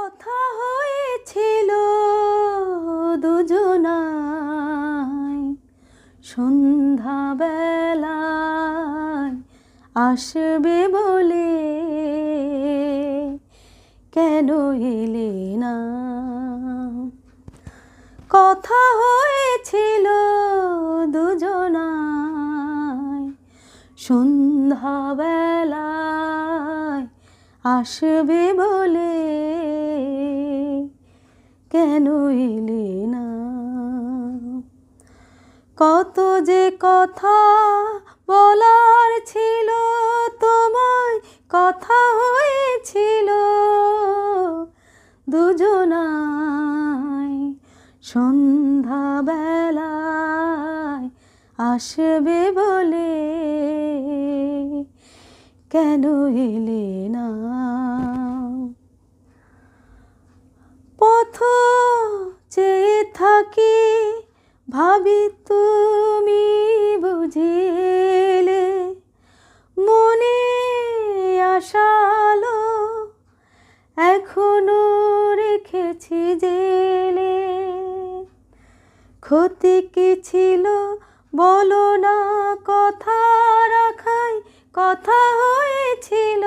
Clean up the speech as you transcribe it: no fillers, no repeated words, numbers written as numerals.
কথা হয়েছিল দুজনায় সন্ধ্যাবেলায় আসবে বলে, কেন এলে না? কথা হয়েছিল দুজনায় সন্ধ্যাবেলায় আসবে বলে, কেন এলে না? কত যে কথা বলার ছিল তোমায়, কথা হয়েছিল দুজনায় সন্ধ্যাবেলায় আসবে বলে, কেন এলে না? পথ চেয়ে থাকি, ভাবি তুমি বুঝিলে, মনে আশালো এখনো রেখেছি জেলে। ক্ষতি কি ছিল বলো না, কথা রাখাই কথা হয়েছিল